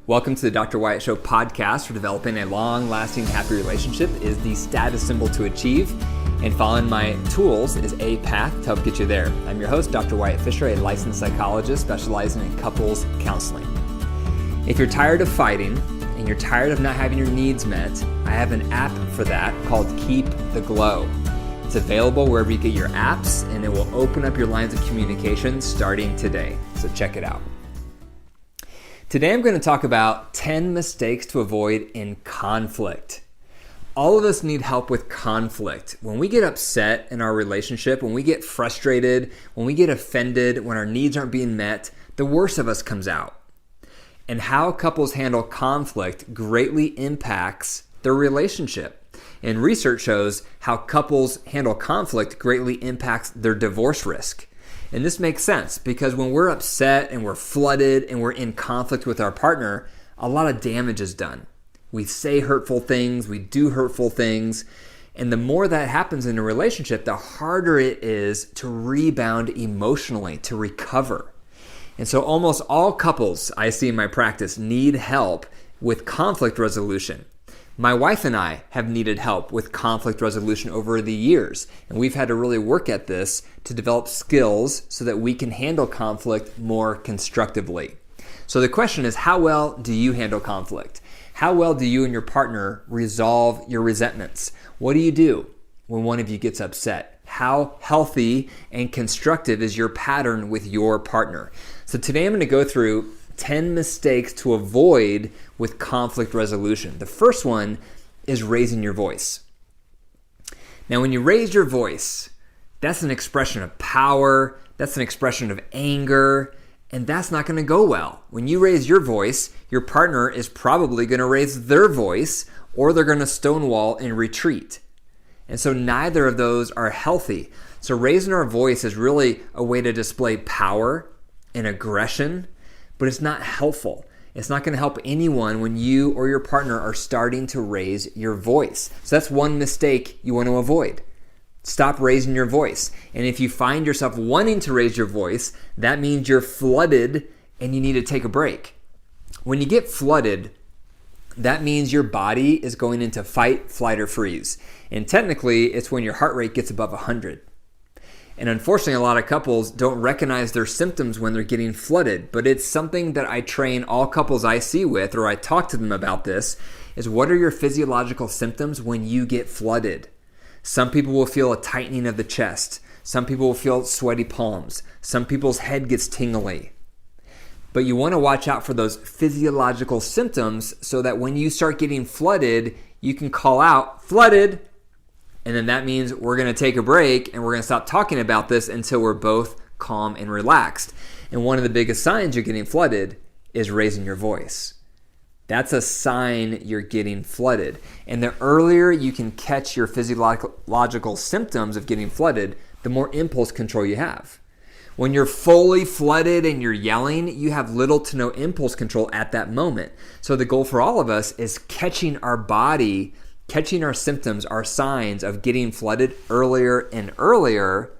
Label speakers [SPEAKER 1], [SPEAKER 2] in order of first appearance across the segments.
[SPEAKER 1] Welcome to the Dr. Wyatt Show podcast. For developing a long-lasting, happy relationship is the status symbol to achieve, and following my tools is a path to help get you there. I'm your host, Dr. Wyatt Fisher, a licensed psychologist specializing in couples counseling. If you're tired of fighting and you're tired of not having your needs met, I have an app for that called Keep the Glow. It's available wherever you get your apps, and it will open up your lines of communication starting today. So check it out. Today I'm going to talk about 10 mistakes to avoid in conflict. All of us need help with conflict. When we get upset in our relationship, when we get frustrated, when we get offended, when our needs aren't being met, the worst of us comes out. And how couples handle conflict greatly impacts their relationship. And research shows how couples handle conflict greatly impacts their divorce risk. And this makes sense because when we're upset and we're flooded and we're in conflict with our partner, a lot of damage is done. We say hurtful things, we do hurtful things, and the more that happens in a relationship, the harder it is to rebound emotionally, to recover. And so almost all couples I see in my practice need help with conflict resolution. My wife and I have needed help with conflict resolution over the years, and we've had to really work at this to develop skills so that we can handle conflict more constructively. So the question is, how well do you handle conflict? How well do you and your partner resolve your resentments? What do you do when one of you gets upset? How healthy and constructive is your pattern with your partner? So today I'm going to go through 10 mistakes to avoid with conflict resolution. The first one is raising your voice. Now, when you raise your voice, that's an expression of power, that's an expression of anger, and that's not going to go well. When you raise your voice, your partner is probably going to raise their voice, or they're going to stonewall and retreat. And so neither of those are healthy. So raising our voice is really a way to display power and aggression, but it's not helpful. It's not going to help anyone when you or your partner are starting to raise your voice. So that's one mistake you want to avoid. Stop raising your voice. And if you find yourself wanting to raise your voice, that means you're flooded and you need to take a break. When you get flooded, that means your body is going into fight, flight, or freeze. And technically, it's when your heart rate gets above 100. And unfortunately, a lot of couples don't recognize their symptoms when they're getting flooded. But it's something that I train all couples I see with, or I talk to them about this, is what are your physiological symptoms when you get flooded? Some people will feel a tightening of the chest. Some people will feel sweaty palms. Some people's head gets tingly. But you want to watch out for those physiological symptoms so that when you start getting flooded, you can call out, flooded. And then that means we're going to take a break and we're going to stop talking about this until we're both calm and relaxed. And one of the biggest signs you're getting flooded is raising your voice. That's a sign you're getting flooded. And the earlier you can catch your physiological symptoms of getting flooded, the more impulse control you have. When you're fully flooded and you're yelling, you have little to no impulse control at that moment. So the goal for all of us is catching our body, catching our symptoms, our signs of getting flooded earlier and earlier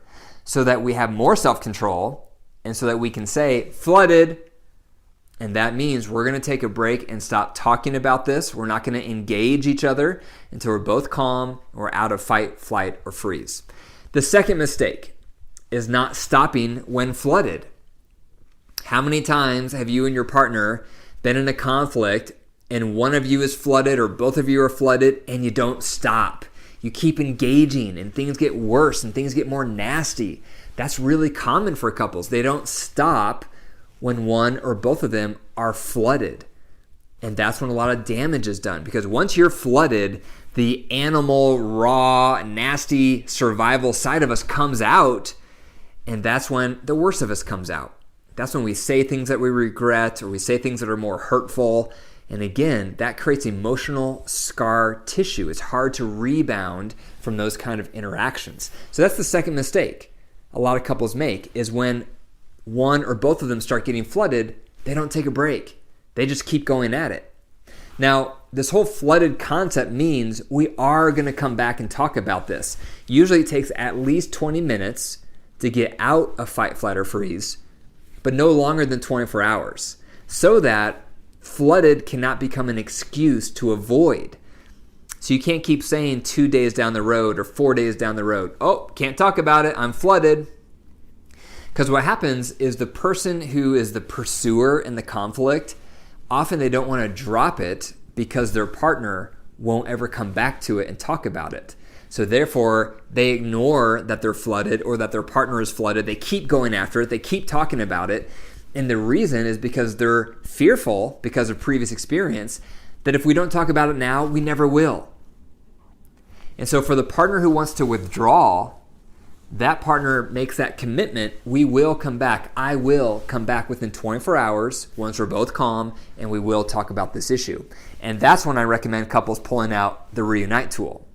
[SPEAKER 1] so that we have more self-control and so that we can say, flooded. And that means we're going to take a break and stop talking about this. We're not going to engage each other until we're both calm and we're out of fight, flight, or freeze. The second mistake is not stopping when flooded. How many times have you and your partner been in a conflict and one of you is flooded or both of you are flooded and you don't stop? You keep engaging and things get worse and things get more nasty. That's really common for couples. They don't stop when one or both of them are flooded. And that's when a lot of damage is done, because once you're flooded, the animal, raw, nasty survival side of us comes out, and that's when the worst of us comes out. That's when we say things that we regret or we say things that are more hurtful. And again, that creates emotional scar tissue. It's hard to rebound from those kind of interactions. So that's the second mistake a lot of couples make, is when one or both of them start getting flooded, they don't take a break. They just keep going at it. Now, this whole flooded concept means we are going to come back and talk about this. Usually it takes at least 20 minutes to get out of fight, flight, or freeze, but no longer than 24 hours, so that flooded cannot become an excuse to avoid. So you can't keep saying 2 days down the road or 4 days down the road, oh, can't talk about it, I'm flooded. Because what happens is the person who is the pursuer in the conflict, often they don't want to drop it because their partner won't ever come back to it and talk about it. So therefore, they ignore that they're flooded or that their partner is flooded. They keep going after it. They keep talking about it. And the reason is because they're fearful, because of previous experience, that if we don't talk about it now, we never will. And so for the partner who wants to withdraw, that partner makes that commitment, we will come back. I will come back within 24 hours once we're both calm, and we will talk about this issue. And that's when I recommend couples pulling out the Reunite tool,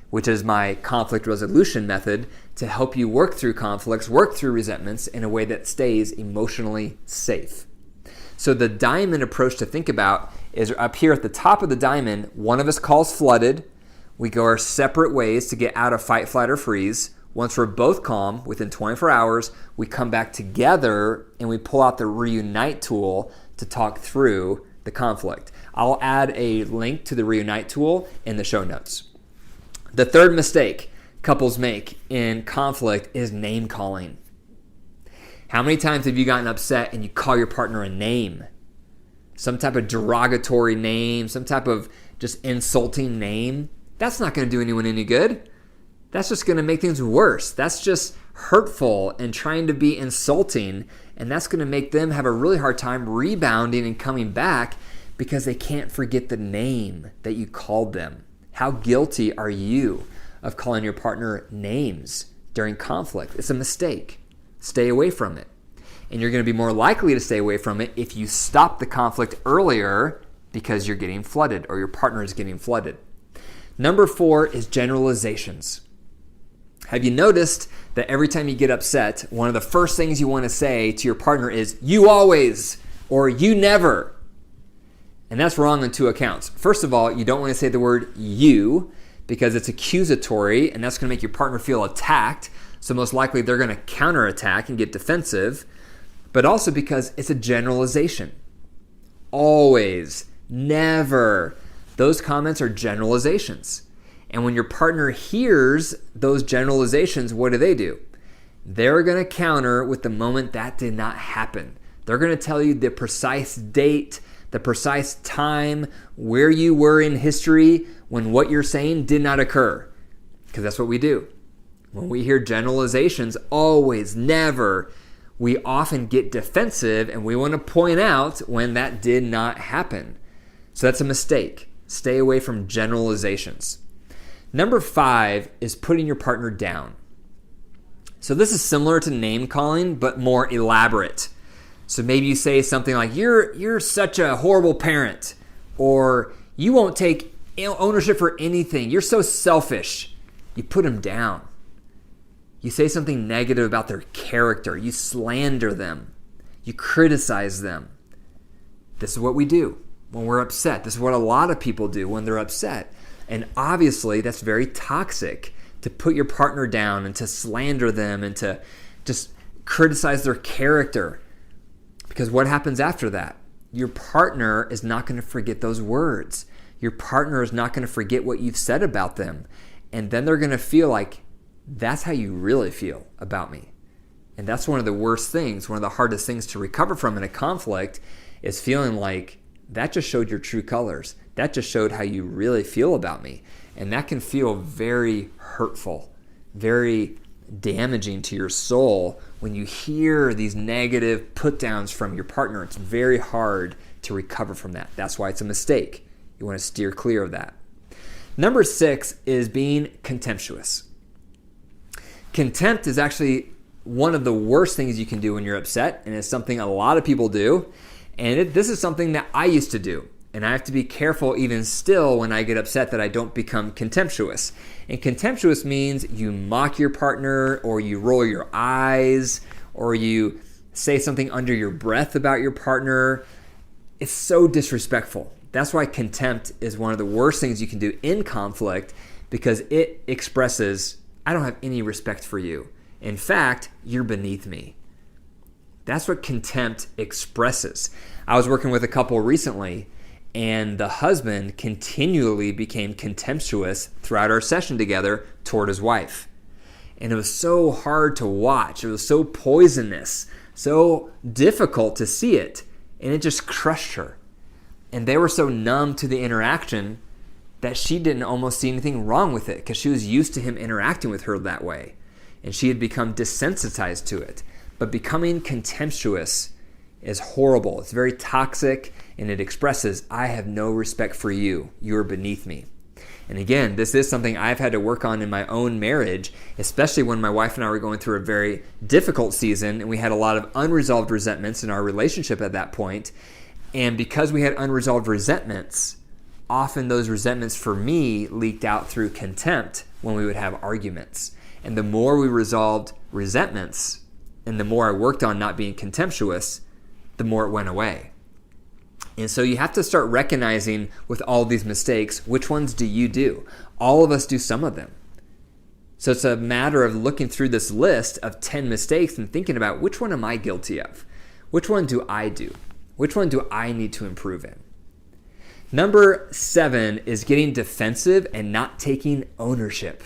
[SPEAKER 1] which is my conflict resolution method to help you work through conflicts, work through resentments in a way that stays emotionally safe. So the diamond approach to think about is up here at the top of the diamond, one of us calls flooded. We go our separate ways to get out of fight, flight, or freeze. Once we're both calm, within 24 hours, we come back together and we pull out the Reunite tool to talk through the conflict. I'll add a link to the Reunite tool in the show notes. The third mistake couples make in conflict is name calling. How many times have you gotten upset and you call your partner a name? Some type of derogatory name, some type of just insulting name? That's not going to do anyone any good. That's just going to make things worse. That's just hurtful and trying to be insulting, and that's going to make them have a really hard time rebounding and coming back because they can't forget the name that you called them. How guilty are you of calling your partner names during conflict? It's a mistake. Stay away from it. And you're going to be more likely to stay away from it if you stop the conflict earlier because you're getting flooded or your partner is getting flooded. Number 4 is generalizations. Have you noticed that every time you get upset, one of the first things you want to say to your partner is, you always, or you never? And that's wrong on 2 accounts. First of all, you don't want to say the word you because it's accusatory and that's going to make your partner feel attacked. So most likely they're going to counterattack and get defensive. But also because it's a generalization. Always, never. Those comments are generalizations. And when your partner hears those generalizations, what do? They're going to counter with the moment that did not happen. They're going to tell you the precise date, the precise time, where you were in history when what you're saying did not occur. Because that's what we do. When we hear generalizations, always, never, we often get defensive and we want to point out when that did not happen. So that's a mistake. Stay away from generalizations. Number 5 is putting your partner down. So this is similar to name calling, but more elaborate. So maybe you say something like, you're such a horrible parent, or you won't take ownership for anything. You're so selfish. You put them down. You say something negative about their character. You slander them. You criticize them. This is what we do when we're upset. This is what a lot of people do when they're upset. And obviously, that's very toxic to put your partner down and to slander them and to just criticize their character. Because what happens after that? Your partner is not going to forget those words. Your partner is not going to forget what you've said about them. And then they're going to feel like, that's how you really feel about me. And that's one of the worst things, one of the hardest things to recover from in a conflict is feeling like that just showed your true colors. That just showed how you really feel about me. And that can feel very hurtful, very damaging to your soul when you hear these negative put-downs from your partner. It's very hard to recover from that. That's why it's a mistake. You want to steer clear of that. Number 6 is being contemptuous. Contempt is actually one of the worst things you can do when you're upset, and it's something a lot of people do. And this is something that I used to do. And I have to be careful even still when I get upset that I don't become contemptuous. And contemptuous means you mock your partner, or you roll your eyes, or you say something under your breath about your partner. It's so disrespectful. That's why contempt is one of the worst things you can do in conflict, because it expresses, I don't have any respect for you. In fact, you're beneath me. That's what contempt expresses. I was working with a couple recently, and the husband continually became contemptuous throughout our session together toward his wife. And it was so hard to watch. It was so poisonous, so difficult to see it. And it just crushed her. And they were so numb to the interaction that she didn't almost see anything wrong with it because she was used to him interacting with her that way. And she had become desensitized to it. But becoming contemptuous is horrible. It's very toxic, and it expresses, I have no respect for you. You're beneath me. And again, this is something I've had to work on in my own marriage, especially when my wife and I were going through a very difficult season, and we had a lot of unresolved resentments in our relationship at that point. And because we had unresolved resentments, often those resentments for me leaked out through contempt when we would have arguments. And the more we resolved resentments, and the more I worked on not being contemptuous, the more it went away. And so you have to start recognizing with all these mistakes, which ones do you do? All of us do some of them. So it's a matter of looking through this list of 10 mistakes and thinking about which one am I guilty of? Which one do I do? Which one do I need to improve in? Number 7 is getting defensive and not taking ownership.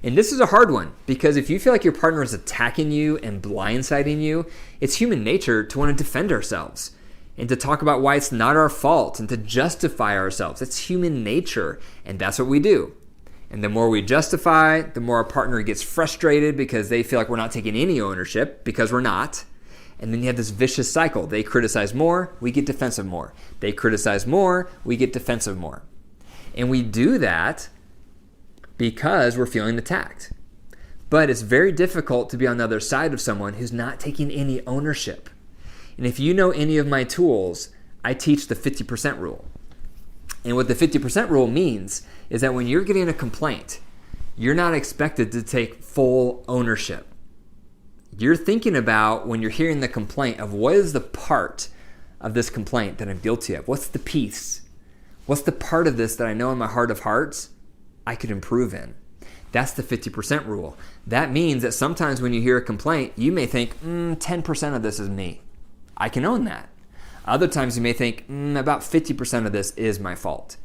[SPEAKER 1] And this is a hard one because if you feel like your partner is attacking you and blindsiding you, it's human nature to want to defend ourselves and to talk about why it's not our fault and to justify ourselves. It's human nature, and that's what we do. And the more we justify, the more our partner gets frustrated because they feel like we're not taking any ownership because we're not. And then you have this vicious cycle. They criticize more, we get defensive more. They criticize more, we get defensive more. And we do that because we're feeling attacked. But it's very difficult to be on the other side of someone who's not taking any ownership. And if you know any of my tools, I teach the 50% rule. And what the 50% rule means is that when you're getting a complaint, you're not expected to take full ownership. You're thinking about, when you're hearing the complaint, of what is the part of this complaint that I'm guilty of? What's the piece? What's the part of this that I know in my heart of hearts I could improve in? That's the 50% rule. That means that sometimes when you hear a complaint, you may think, 10% of this is me. I can own that. Other times you may think, about 50% of this is my fault.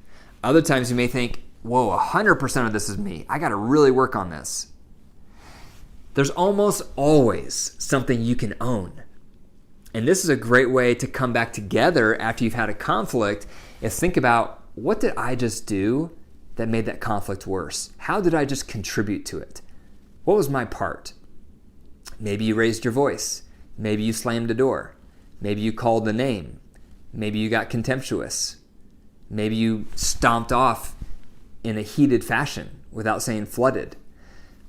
[SPEAKER 1] Other times you may think, 100% of this is me. I got to really work on this. There's almost always something you can own. And this is a great way to come back together after you've had a conflict, is think about, what did I just do that made that conflict worse? How did I just contribute to it? What was my part? Maybe you raised your voice. Maybe you slammed a door. Maybe you called the name. Maybe you got contemptuous. Maybe you stomped off in a heated fashion without saying flooded.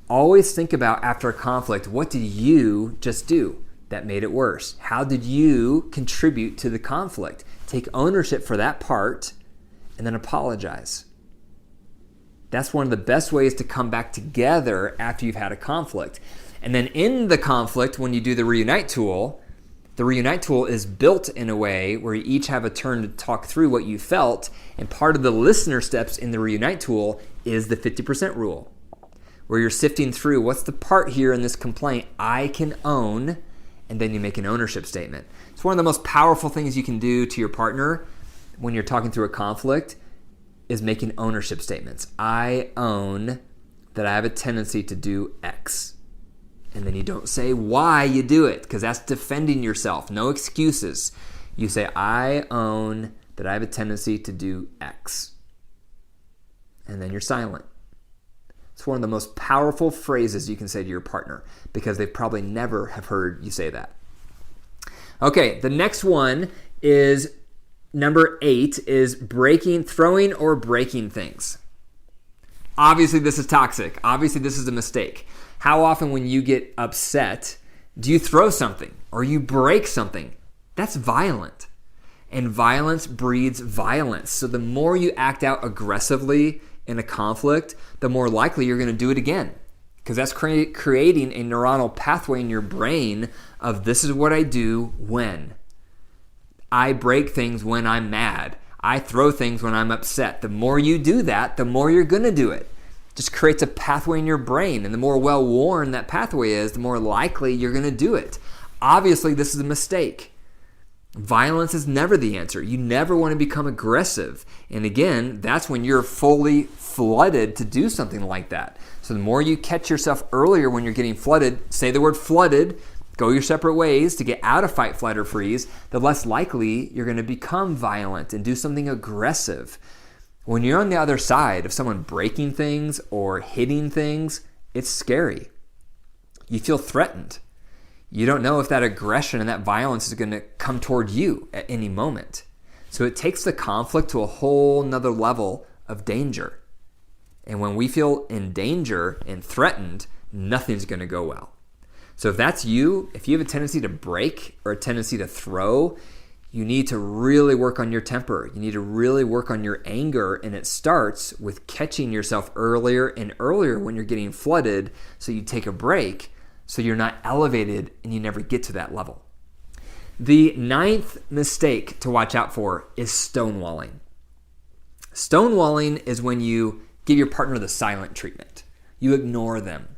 [SPEAKER 1] Always think about, after a conflict, what did you just do that made it worse? How did you contribute to the conflict? Take ownership for that part and then apologize. That's one of the best ways to come back together after you've had a conflict. And then in the conflict, when you do the reunite tool, the reunite tool is built in a way where you each have a turn to talk through what you felt, and part of the listener steps in the reunite tool is the 50% rule, where you're sifting through what's the part here in this complaint I can own, and then you make an ownership statement. It's one of the most powerful things you can do to your partner when you're talking through a conflict is making ownership statements. I own that I have a tendency to do X. And then you don't say why you do it, because that's defending yourself. No excuses. You say, I own that I have a tendency to do X. And then you're silent. It's one of the most powerful phrases you can say to your partner, because they probably never have heard you say that. Okay, the next one is number 8 is throwing or breaking things. Obviously, this is toxic. Obviously, this is a mistake. How often when you get upset, do you throw something or you break something? That's violent. And violence breeds violence. So the more you act out aggressively in a conflict, the more likely you're going to do it again. Because that's creating a neuronal pathway in your brain of, this is what I do when. I break things when I'm mad. I throw things when I'm upset. The more you do that, the more you're going to do it. Just creates a pathway in your brain. And the more well-worn that pathway is, the more likely you're going to do it. Obviously, this is a mistake. Violence is never the answer. You never want to become aggressive. And again, that's when you're fully flooded to do something like that. So the more you catch yourself earlier when you're getting flooded, say the word flooded, go your separate ways to get out of fight, flight, or freeze, the less likely you're going to become violent and do something aggressive. When you're on the other side of someone breaking things or hitting things, it's scary. You feel threatened. You don't know if that aggression and that violence is going to come toward you at any moment. So it takes the conflict to a whole nother level of danger. And when we feel in danger and threatened, nothing's going to go well. So if that's you, if you have a tendency to break or a tendency to throw, you need to really work on your temper. You need to really work on your anger. And it starts with catching yourself earlier and earlier when you're getting flooded, so you take a break so you're not elevated and you never get to that level. The 9th mistake to watch out for is stonewalling. Stonewalling is when you give your partner the silent treatment. You ignore them.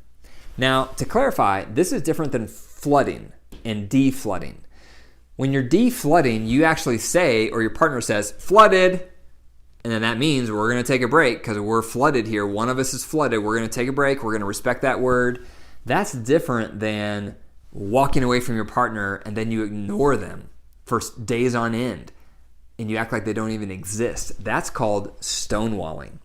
[SPEAKER 1] Now, to clarify, this is different than flooding and deflooding. When you're deflooding, you actually say, or your partner says, flooded, and then that means we're going to take a break because we're flooded here. One of us is flooded. We're going to take a break. We're going to respect that word. That's different than walking away from your partner and then you ignore them for days on end and you act like they don't even exist. That's called stonewalling.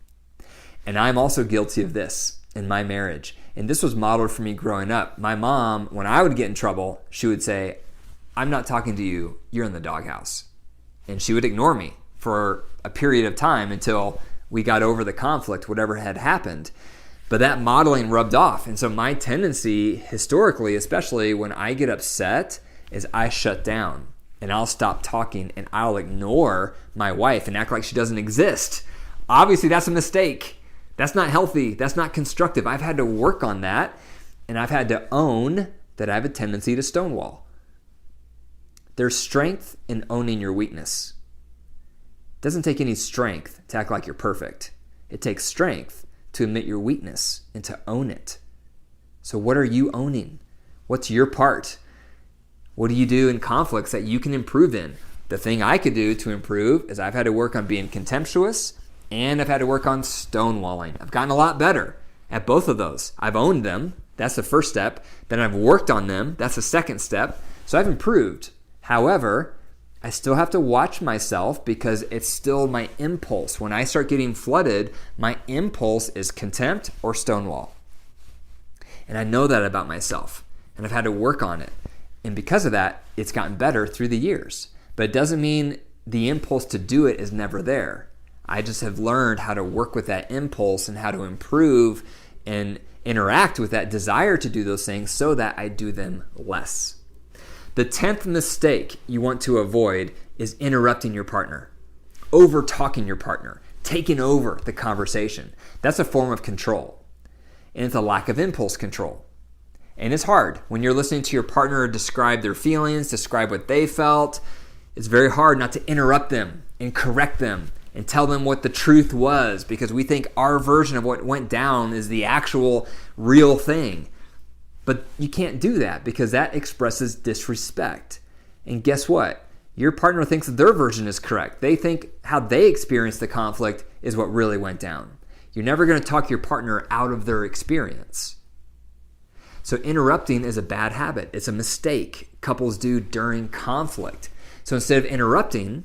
[SPEAKER 1] And I'm also guilty of this in my marriage. And this was modeled for me growing up. My mom, when I would get in trouble, she would say, I'm not talking to you, you're in the doghouse. And she would ignore me for a period of time until we got over the conflict, whatever had happened. But that modeling rubbed off. And so my tendency historically, especially when I get upset, is I shut down and I'll stop talking and I'll ignore my wife and act like she doesn't exist. Obviously, that's a mistake. That's not healthy. That's not constructive. I've had to work on that, and I've had to own that I have a tendency to stonewall. There's strength in owning your weakness. It doesn't take any strength to act like you're perfect. It takes strength to admit your weakness and to own it. So what are you owning? What's your part? What do you do in conflicts that you can improve in? The thing I could do to improve is I've had to work on being contemptuous, and I've had to work on stonewalling. I've gotten a lot better at both of those. I've owned them. That's the first step. Then I've worked on them. That's the second step. So I've improved. However, I still have to watch myself because it's still my impulse. When I start getting flooded, my impulse is contempt or stonewall. And I know that about myself, and I've had to work on it. And because of that, it's gotten better through the years. But it doesn't mean the impulse to do it is never there. I just have learned how to work with that impulse and how to improve and interact with that desire to do those things so that I do them less. The 10th mistake you want to avoid is interrupting your partner, over-talking your partner, taking over the conversation. That's a form of control, and it's a lack of impulse control. And it's hard when you're listening to your partner describe their feelings, describe what they felt. It's very hard not to interrupt them and correct them and tell them what the truth was, because we think our version of what went down is the actual real thing. But you can't do that because that expresses disrespect. And guess what? Your partner thinks their version is correct. They think how they experienced the conflict is what really went down. You're never going to talk your partner out of their experience. So interrupting is a bad habit. It's a mistake couples do during conflict. So instead of interrupting,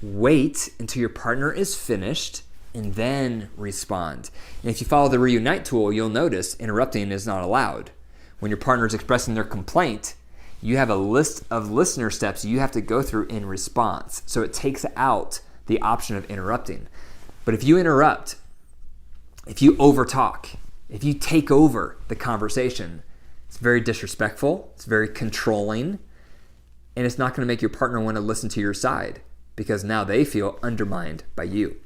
[SPEAKER 1] wait until your partner is finished and then respond. And if you follow the Reunite tool, you'll notice interrupting is not allowed. When your partner is expressing their complaint, you have a list of listener steps you have to go through in response. So it takes out the option of interrupting. But if you interrupt, if you overtalk, if you take over the conversation, it's very disrespectful, it's very controlling, and it's not going to make your partner want to listen to your side because now they feel undermined by you.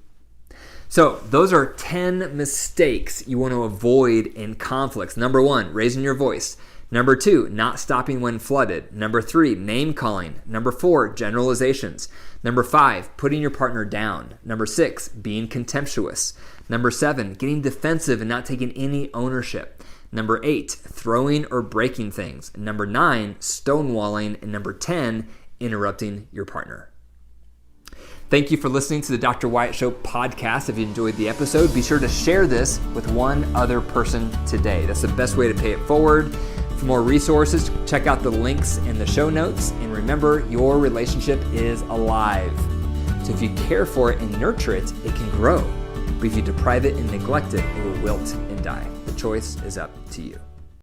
[SPEAKER 1] So those are 10 mistakes you want to avoid in conflicts. Number 1, raising your voice. Number 2, not stopping when flooded. Number 3, name calling. Number 4, generalizations. Number 5, putting your partner down. Number 6, being contemptuous. Number 7, getting defensive and not taking any ownership. Number 8, throwing or breaking things. Number 9, stonewalling. And number 10, interrupting your partner. Thank you for listening to the Dr. Wyatt Show podcast. If you enjoyed the episode, be sure to share this with one other person today. That's the best way to pay it forward. For more resources, check out the links in the show notes. And remember, your relationship is alive. So if you care for it and nurture it, it can grow. But if you deprive it and neglect it, it will wilt and die. The choice is up to you.